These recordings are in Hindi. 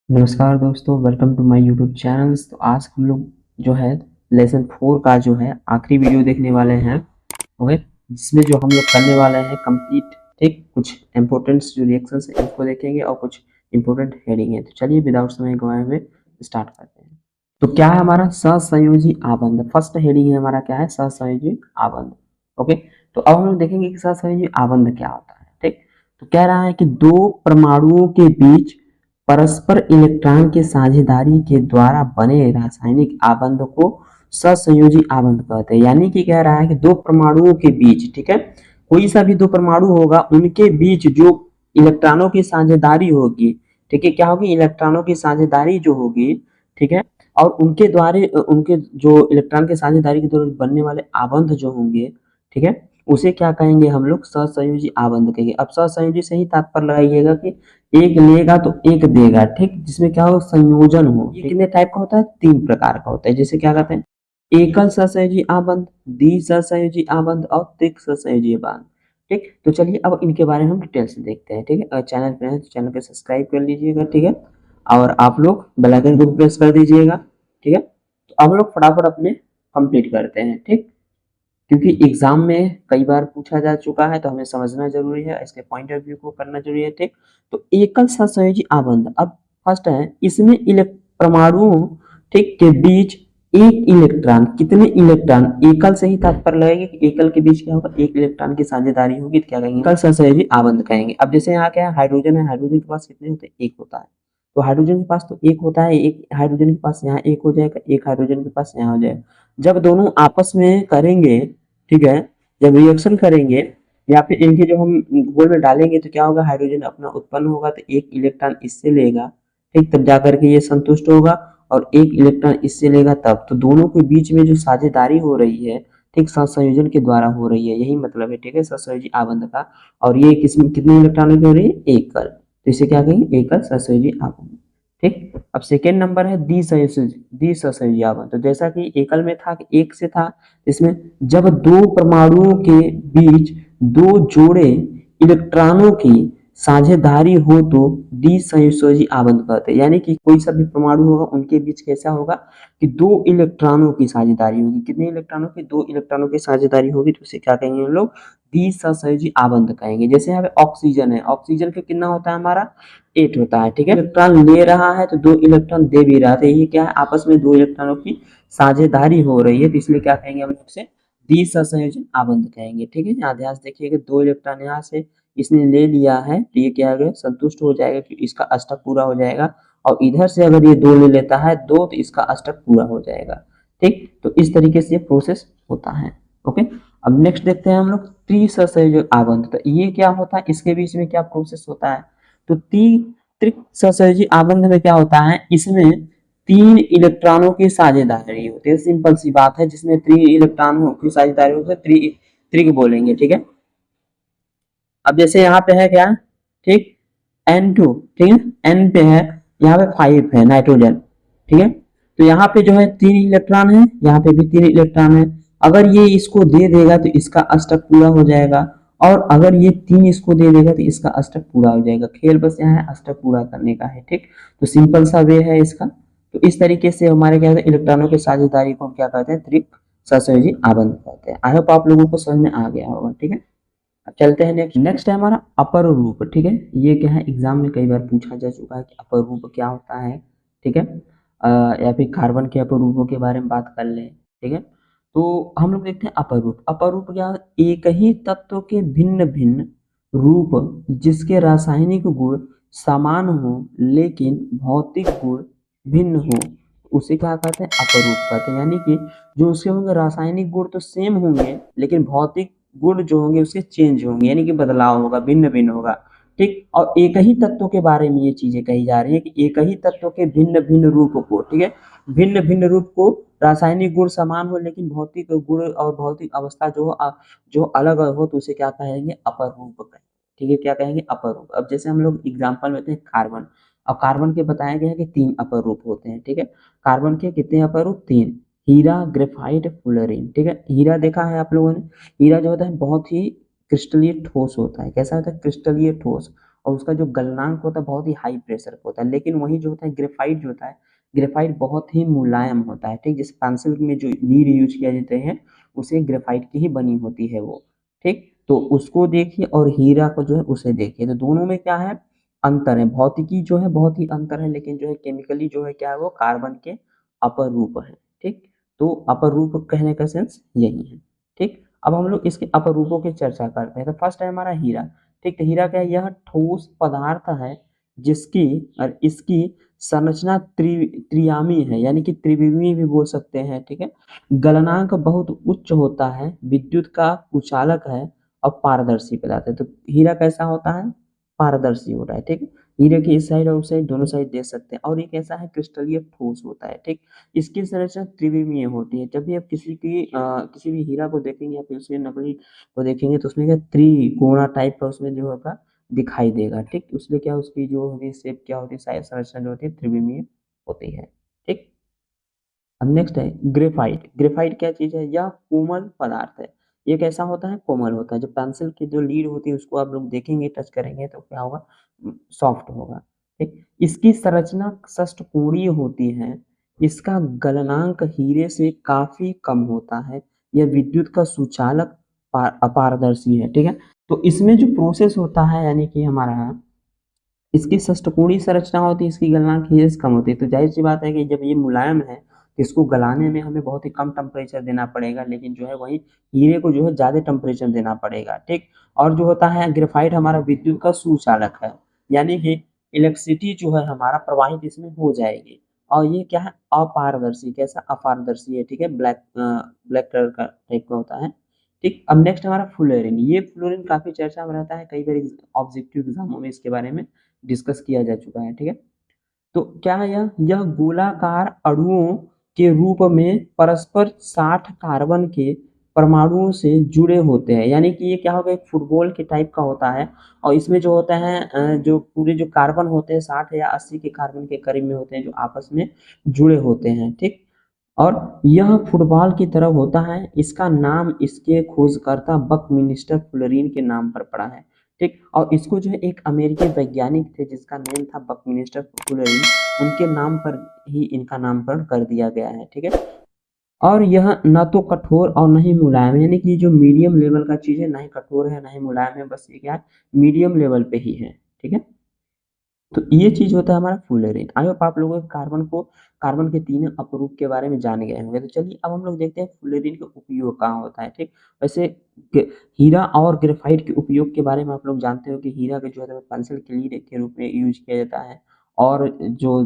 नमस्कार दोस्तों, welcome to my YouTube channels. तो आज हम लोग जो है लेसन 4 का जो है आखिरी वीडियो देखने वाले हैं। ओके, जिसमें जो हम लोग करने वाले हैं कंप्लीट। ठीक, कुछ इंपॉर्टेंट जो रिएक्शंस हैं उसको देखेंगे और कुछ इंपॉर्टेंट हेडिंग है। तो चलिए विदाउट समय गवाए हुए स्टार्ट करते हैं। तो क्या है हमारा सहसंयोजी आबंध। फर्स्ट हेडिंग है हमारा क्या है, सहसंयोजी आबंध। ओके, तो अब हम लोग देखेंगे कि सहसंयोजी आबंध क्या होता है। ठीक, तो कह रहा है कि दो परमाणुओं के बीच परस्पर इलेक्ट्रॉन के साझेदारी के द्वारा बने रासायनिक आबंध को सहसंयोजी आबंध कहते हैं। यानी कि कह रहा है कि दो परमाणुओं के बीच, ठीक है, कोई सा भी दो परमाणु होगा उनके बीच जो इलेक्ट्रॉनों की साझेदारी होगी, ठीक है, क्या होगी, इलेक्ट्रॉनों की साझेदारी जो होगी, ठीक है, और उनके द्वारा उनके जो इलेक्ट्रॉन के साझेदारी के द्वारा बनने वाले आबंध जो होंगे, ठीक है, उसे क्या कहेंगे हम लोग, सहसंयोजी आबंध कहेंगे। अब सहसंयोजी से ही तात्पर्य लगाइएगा कि एक लेगा तो एक देगा, ठीक, जिसमें क्या हो, संयोजन हो। ये कितने टाइप का होता है, 3 प्रकार का होता है। जैसे क्या कहते हैं, एकल सहसंयोजी आबंध, द्वि सहसंयोजी आबंध और त्रिक सहसंयोजी आबंध। ठीक, तो चलिए अब इनके बारे में हम डिटेल से देखते हैं। ठीक है, अगर चैनल पे हैं तो चैनल को सब्सक्राइब कर लीजिएगा, ठीक है, और आप लोग बेल आइकन को प्रेस कर दीजिएगा। ठीक है, तो अब लोग फटाफट अपने कंप्लीट करते हैं। ठीक, क्योंकि एग्जाम में कई बार पूछा जा चुका है तो हमें समझना जरूरी है, इसके पॉइंट ऑफ व्यू को करना जरूरी है। ठीक, तो एकल सहसंयोजी आबंध, अब फर्स्ट है इसमें परमाणुओं, ठीक, के बीच एक इलेक्ट्रॉन, कितने इलेक्ट्रॉन, एकल से ही तात्पर्य लगेगा कि एकल के बीच क्या होगा, एक इलेक्ट्रॉन की साझेदारी होगी, तो क्या कहेंगे, एकल सहसंयोजी आबंध कहेंगे। अब जैसे यहाँ क्या है, हाइड्रोजन है, हाइड्रोजन के पास कितने होते हैं, एक होता है, तो हाइड्रोजन के पास तो एक होता है, एक हाइड्रोजन के पास यहाँ एक हो जाएगा, एक हाइड्रोजन के पास यहाँ हो जाएगा। जब दोनों आपस में करेंगे, ठीक है, जब रिएक्शन करेंगे या फिर इनके जो हम घोल में डालेंगे तो क्या होगा, हाइड्रोजन अपना उत्पन्न होगा, तो एक इलेक्ट्रॉन इससे लेगा, ठीक, तब जाकर के ये संतुष्ट होगा, और एक इलेक्ट्रॉन इससे लेगा तब, तो दोनों के बीच में जो साझेदारी हो रही है, ठीक, सहसंयोजन के द्वारा हो रही है, यही मतलब है, ठीक है, सहसंयोजी आबंध का। और ये किसमें कितने इलेक्ट्रॉनों की हो रही है, एकल, तो इसे क्या कहेंगे, एकल सहसंयोजी आबंध। ठीक, अब सेकेंड नंबर है द्विसहसंयोजी आबंध। तो जैसा कि एकल में था कि एक से था, इसमें जब दो परमाणुओं के बीच दो जोड़े इलेक्ट्रॉनों की साझेदारी हो तो द्विसहसंयोजी आबंध कहते हैं। यानी कि कोई सा भी परमाणु होगा उनके बीच कैसा होगा कि दो इलेक्ट्रॉनों की साझेदारी होगी, कितने इलेक्ट्रॉनों की, दो इलेक्ट्रॉनों की साझेदारी होगी, तो उसे क्या कहेंगे हम लोग, द्विसहसंयोजी आबंध कहेंगे। जैसे यहाँ पे ऑक्सीजन है, ऑक्सीजन का कितना होता है हमारा, 8 होता है, ठीक है, इलेक्ट्रॉन ले रहा है तो दो इलेक्ट्रॉन दे भी रहा है, ये क्या है, आपस में दो इलेक्ट्रॉनों की साझेदारी हो रही है, तो इसलिए क्या कहेंगे हम लोग से, द्विसहसंयोजन आबंध कहेंगे। ठीक है, यहाँ ध्यान से देखिएगा, दो इलेक्ट्रॉन यहाँ से इसने ले लिया है तो ये क्या है, संतुष्ट हो जाएगा कि इसका अष्टक पूरा हो जाएगा, और इधर से अगर ये दो ले लेता है दो, तो इसका अष्टक पूरा हो जाएगा। ठीक, तो इस तरीके से ये प्रोसेस होता है। ओके, अब नेक्स्ट देखते हैं हम लोग त्रिसहसंयोजक आबंध। तो ये क्या होता है, इसके बीच में क्या प्रोसेस होता है, तो त्रिक सहसंयोजी आबंध में क्या होता है, इसमें 3 इलेक्ट्रॉनों की साझेदारी होती है। सिंपल सी बात है, जिसमें 3 इलेक्ट्रॉनों की साझेदारी होती है, त्रिक बोलेंगे। ठीक है, अब जैसे यहाँ पे है क्या, ठीक, N2, ठीक है, N पे है, यहाँ पे 5 है नाइट्रोजन, ठीक है, तो यहाँ पे जो है 3 इलेक्ट्रॉन है, यहाँ पे भी 3 इलेक्ट्रॉन है। अगर ये इसको दे देगा तो इसका अष्टक पूरा हो जाएगा, और अगर ये 3 इसको दे देगा तो इसका अष्टक पूरा हो जाएगा। खेल बस यहाँ है अष्टक पूरा करने का है। ठीक, तो सिंपल सा वे है इसका। तो इस तरीके से हमारे क्या है, इलेक्ट्रॉनों की साझेदारी को हम क्या कहते हैं, त्रिक सहसंयोजी आबंध कहते हैं। आई होप आप लोगों को समझ में आ गया होगा। ठीक है, अब चलते हैं नेक्स्ट। नेक्स्ट है हमारा अपर रूप। ठीक है, ये क्या है, एग्जाम में कई बार पूछा जा चुका है कि अपर रूप क्या होता है। ठीक है, या फिर कार्बन के अपर रूपों के बारे में बात कर लें। ठीक है, तो हम लोग देखते हैं अपर रूप। अपर रूप क्या, एक ही तत्व के भिन्न भिन्न रूप जिसके रासायनिक गुण समान हो लेकिन भौतिक गुण भिन्न हो, उसे क्या कहते हैं, अपर रूप कहते हैं। यानी कि जो उसके होंगे रासायनिक गुण तो सेम होंगे, लेकिन भौतिक गुण जो होंगे उसके चेंज होंगे, यानी कि बदलाव होगा, भिन्न भिन्न होगा। ठीक, और एक ही तत्व के बारे में ये चीजें कही जा रही है कि एक ही तत्व के भिन्न भिन्न रूप को, ठीक है, भिन्न भिन्न रूप को, रासायनिक गुण समान हो लेकिन भौतिक गुण और भौतिक अवस्था जो अलग हो, तो उसे क्या कहेंगे, अपर रूप कहेंगे। ठीक है, क्या कहेंगे, अपर रूप। अब जैसे हम लोग एग्जाम्पल लेते हैं कार्बन। अब कार्बन के बताया गया है कि 3 अपर रूप होते हैं। ठीक है, कार्बन के कितने अपर रूप, 3, हीरा, ग्रेफाइट, फुलरीन। ठीक है, हीरा देखा है आप लोगों ने, हीरा जो होता है बहुत ही क्रिस्टलीय ठोस होता है। कैसा होता है, क्रिस्टलीय ठोस, और उसका जो गलनांक होता है बहुत ही हाई प्रेशर का होता है। लेकिन वही जो होता है ग्रेफाइट जो होता है, ग्रेफाइट बहुत ही मुलायम होता है, ठीक। जैसे पेंसिल में जो लीड यूज किया जाते हैं उसे ग्रेफाइट की ही बनी होती है वो, ठीक। तो उसको देखिए और हीरा को जो है उसे देखिए, तो दोनों में क्या है, अंतर है। भौतिकी जो है बहुत ही अंतर है, लेकिन जो है केमिकली जो है क्या है, वो कार्बन के अपर रूप है, ठीक। तो अपर रूप कहने का सेंस यही है, ठीक। अब हम लोग इसके अपर रूपों की चर्चा करते हैं। तो फर्स्ट है हमारा हीरा, ठीक। तो हीरा क्या है, यह ठोस पदार्थ है जिसकी और इसकी संरचना त्रियामी है, यानी कि त्रिविमीय भी बोल सकते हैं, ठीक है। गलनांक बहुत उच्च होता है, विद्युत का कुचालक है और पारदर्शी पदार्थ है। तो हीरा कैसा होता है, पारदर्शी होता है, ठीक। हीरे की इस साइड और उस साइड दोनों साइड देख सकते हैं। और ये कैसा है, क्रिस्टलीय ठोस होता है, ठीक। इसकी संरचना त्रिविमीय होती है। जब भी आप किसी भी हीरा को देखेंगे या फिर उसके नकली को देखेंगे तो उसमें क्या त्रिकोणा टाइप का उसमें जो होगा दिखाई देगा, ठीक। इसलिए क्या उसकी जो होगी शेप क्या होती है, साइज संरचना जो होती है त्रिविमीय होती है, ठीक। अब नेक्स्ट है ग्रेफाइट। ग्रेफाइट क्या चीज है, यह कोमल पदार्थ है। ये कैसा होता है, कोमल होता है। जो पेंसिल की जो लीड होती है उसको आप लोग देखेंगे, टच करेंगे तो क्या होगा, सॉफ्ट होगा, ठीक। इसकी संरचना षष्ठकोणीय होती है। इसका गलनांक हीरे से काफी कम होता है। यह विद्युत का सुचालक अपारदर्शी है, ठीक है। तो इसमें जो प्रोसेस होता है, यानी कि हमारा इसकी षष्ठकोणीय संरचना होती है, इसकी गलनांक हीरे से कम होती है। तो जाहिर सी बात है कि जब ये मुलायम है तो इसको गलाने में हमें बहुत ही कम टेम्परेचर देना पड़ेगा, लेकिन जो है वही हीरे को जो है ज्यादा टेम्परेचर देना पड़ेगा, ठीक। और जो होता है ग्रेफाइट हमारा विद्युत का सुचालक है, यानी कि इलेक्ट्रिसिटी जो है हमारा प्रवाहित इसमें हो जाएगी। और ये क्या है, अपारदर्शी, कैसा अपारदर्शी है, ठीक है, ब्लैक ब्लैक कलर का टाइप का होता है, ठीक। अब नेक्स्ट हमारा फ्लोरीन। ये फ्लोरीन काफी चर्चा में रहता है, कई बार ऑब्जेक्टिव एग्जामों में इसके बारे में डिस्कस किया जा चुका है, ठीक है। तो क्या है, यह गोलाकार अणुओं के रूप में परस्पर 60 कार्बन के परमाणुओं से जुड़े होते हैं। यानी कि ये क्या होगा, एक फुटबॉल के टाइप का होता है। और इसमें जो होता है जो पूरे जो कार्बन होते हैं 60 या 80 के कार्बन के करीब में होते हैं, जो आपस में जुड़े होते हैं, ठीक। और यह फुटबॉल की तरह होता है। इसका नाम इसके खोजकर्ता बकमिंस्टर फ्लोरीन के नाम पर पड़ा है, ठीक। और इसको जो है एक अमेरिकी वैज्ञानिक थे जिसका नेम था बकमिंस्टर फ्लोरीन, उनके नाम पर ही इनका नामकरण कर दिया गया है, ठीक है। और यह ना तो कठोर और न ही मुलायम है, यानी कि जो मीडियम लेवल का चीज है, ना ही कठोर है ना ही मुलायम है, बस ये क्या है, मीडियम लेवल पे ही है, ठीक है। तो ये चीज होता है हमारा फ्लोरीन। आई होप आप लोगों को कार्बन के तीन अपरूप के बारे में जान गए होंगे। तो चलिए अब हम लोग देखते हैं फ्लोरीन का उपयोग कहाँ होता है, ठीक। वैसे हीरा और ग्रेफाइट के उपयोग के बारे में आप लोग जानते हो कि हीरा का जो है पेंसिल के लीड के रूप में यूज किया जाता है, और जो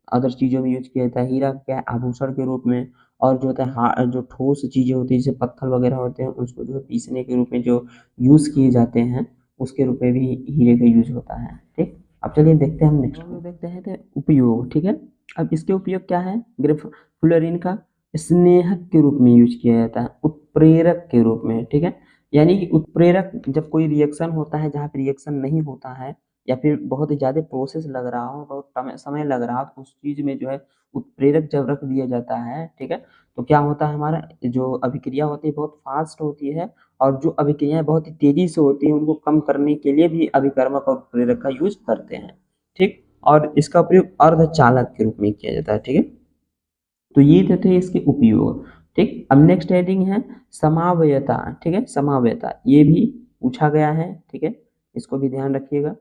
अदर चीजों में यूज किया जाता है। हीरा क्या है, आभूषण के रूप में, और जो होता है जो ठोस चीजें होती है जैसे पत्थर वगैरह होते हैं उसको जो है पीसने के रूप में जो यूज किए जाते हैं, उसके रूप में भी हीरे का यूज होता है, ठीक। अब चलिए देखते हैं हम नेक्स्ट को, देखते हैं तो उपयोग, ठीक है। अब इसके उपयोग क्या है, ग्रेफ फ्लोरीन का स्नेहक के रूप में यूज किया जाता है, उत्प्रेरक के रूप में, ठीक है। यानी कि उत्प्रेरक जब कोई रिएक्शन होता है जहाँ पे रिएक्शन नहीं होता है, या फिर बहुत ही ज्यादा प्रोसेस लग रहा हो, बहुत समय लग रहा हो, तो उस चीज में जो है उत्प्रेरक जब रख दिया जाता है, ठीक है, तो क्या होता है, हमारा जो अभिक्रिया होती है बहुत फास्ट होती है। और जो अभिक्रियाएं बहुत ही तेजी से होती हैं उनको कम करने के लिए भी अभिकर्मक और प्रेरक का यूज करते हैं, ठीक। और इसका प्रयोग अर्धचालक के रूप में किया जाता है, ठीक है। तो ये थे इसके उपयोग, ठीक। अब नेक्स्ट हेडिंग है समावयता, ठीक है। समावयता ये भी पूछा गया है, ठीक है, इसको भी ध्यान रखिएगा।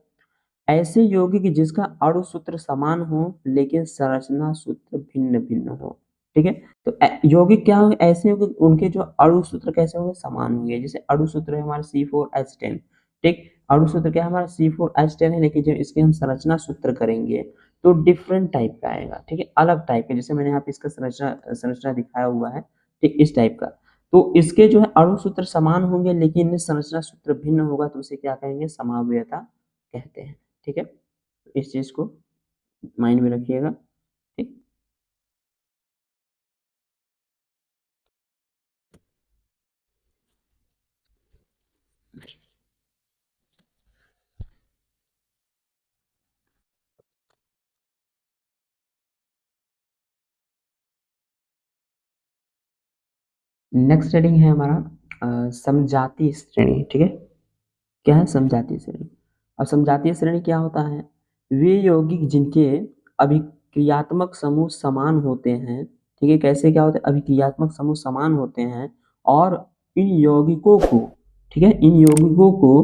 ऐसे यौगिक जिसका अणु सूत्र समान हो लेकिन संरचना सूत्र भिन्न भिन्न हो, ठीक है। तो यौगिक क्या होंगे, ऐसे यौगिक उनके जो अणु सूत्र कैसे होंगे, समान होंगे। जैसे अणु सूत्र है हमारा C4H10, ठीक। अणु सूत्र क्या है हमारा C4H10 है, लेकिन जब इसके हम संरचना सूत्र करेंगे तो डिफरेंट टाइप का आएगा, ठीक है, अलग टाइप का। जैसे मैंने यहाँ पे इसका संरचना संरचना दिखाया हुआ है, ठीक, इस टाइप का। तो इसके जो है अणु सूत्र समान होंगे लेकिन संरचना सूत्र भिन्न होगा, तो उसे क्या कहेंगे, समावयता कहते हैं, ठीक है। तो इस चीज को माइंड में रखिएगा, ठीक। नेक्स्ट रीडिंग है हमारा समजातीय श्रेणी, ठीक है। क्या है समजातीय श्रेणी, अब समजातीय श्रेणी क्या होता है? वे यौगिक जिनके अभिक्रियात्मक समूह समान होते हैं, ठीक है, कैसे क्या होते हैं? अभिक्रियात्मक समूह समान होते हैं और इन यौगिकों को, ठीक है, इन यौगिकों को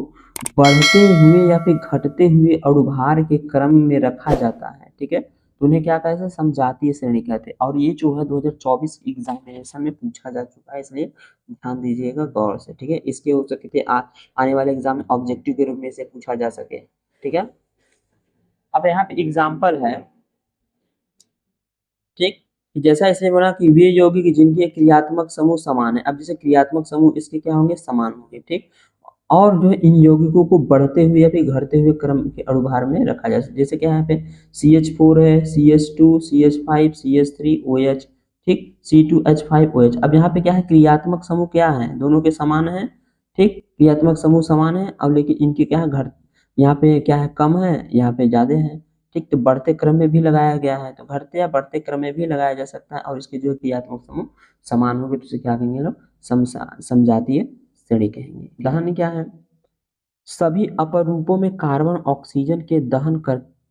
बढ़ते हुए या फिर घटते हुए अणुभार के क्रम में रखा जाता है, ठीक है, तो उन्हें क्या कहते हैं? समजातीय श्रेणी कहते हैं। और ये जो है 2024 एग्जामिनेशन में पूछा जा चुका है, इसलिए ध्यान दीजिएगा गौर से, ठीक है, इसके हो सकते थे आने वाले एग्जाम में ऑब्जेक्टिव के रूप में इसे पूछा जा सके, ठीक है। अब यहाँ पे एग्जाम्पल है, ठीक, जैसा इसने बोला कि वे यौगिक जिनके क्रियात्मक समूह समान है। अब जैसे क्रियात्मक समूह इसके क्या होंगे? समान होंगे, ठीक, और जो है इन यौगिकों को बढ़ते हुए या फिर घटते हुए क्रम के अणुभार में रखा जाए, जैसे क्या यहाँ पे CH4 है, CH2, CH5, CH3, OH, ठीक, C2H5, OH। अब यहाँ पे क्या है? क्रियात्मक समूह क्या है? दोनों के समान है, ठीक, क्रियात्मक समूह समान है। अब लेकिन इनके क्या है? घट, यहाँ पे क्या है? कम है, यहाँ पे ज्यादा है, ठीक, तो बढ़ते क्रम में भी लगाया गया है, तो घटते या बढ़ते क्रम में भी लगाया जा सकता है। और इसके जो क्रियात्मक समूह समान होंगे तो उसे क्या कहेंगे लोग? समजातीय श्रेणी कहेंगे। दहन क्या है? सभी अपरूपों में कार्बन ऑक्सीजन के दहन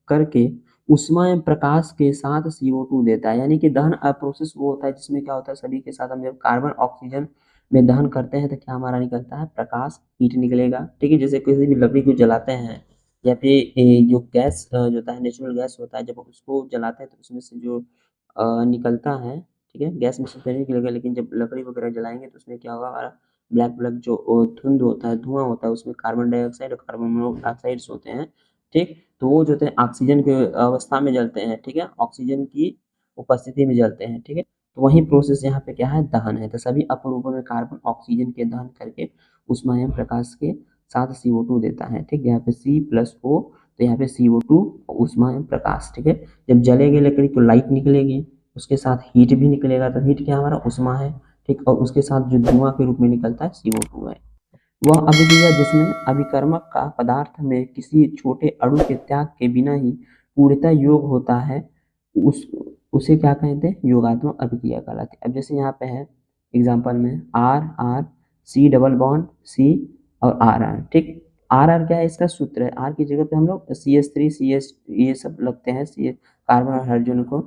करके ऊष्मा एवं प्रकाश के साथ CO2 देता है। यानी कि दहन प्रोसेस वो होता है जिसमें क्या होता है? सभी के साथ हम जब कार्बन ऑक्सीजन में दहन करते हैं तो क्या हमारा निकलता है? प्रकाश, हीट निकलेगा, ठीक है। जैसे किसी भी लकड़ी को जलाते हैं या फिर जो गैस जो होता है, नेचुरल गैस होता है, जब उसको जलाते हैं तो उसमें से जो निकलता है, ठीक है, गैस में से तो नहीं निकलेगा, लेकिन जब लकड़ी वगैरह जलाएंगे तो उसमें क्या होगा? हमारा ब्लैक ब्लैक जो धुंध होता है, धुआं होता है, उसमें कार्बन डाइऑक्साइड और कार्बन मोनोऑक्साइड्स होते हैं, ठीक, तो वो जो होते हैं ऑक्सीजन के अवस्था में जलते हैं, ठीक है, ऑक्सीजन की उपस्थिति में जलते हैं, ठीक है। तो वही प्रोसेस यहाँ पे क्या है? दहन है। तो सभी अपरूपों में कार्बन ऑक्सीजन के दहन करके ऊष्मा एवं प्रकाश के साथ CO2 देता है, ठीक, यहाँ पे C+O, तो यहाँ पे CO2 ऊष्मा एवं प्रकाश, ठीक है। जब जलेगी लकड़ी तो लाइट निकलेगी, उसके साथ हीट भी निकलेगा, तो हीट क्या हमारा? ऊष्मा है, ठीक, और उसके साथ जो धुआं के रूप में निकलता है CO2 है। वह अभिक्रिया जिसमें अभिकर्मक का पदार्थ में किसी छोटे अणु के त्याग के बिना ही पूर्णतः योग होता है, उस उसे क्या कहते हैं? योगात्मक अभिक्रिया कहलाती है। अब जैसे यहाँ पे है एग्जाम्पल में R C double bond C और RR, ठीक, RR क्या है? इसका सूत्र है, R की जगह पे हम लोग CH3 CH ये सब लगते हैं, कार्बन और हाइड्रोजन को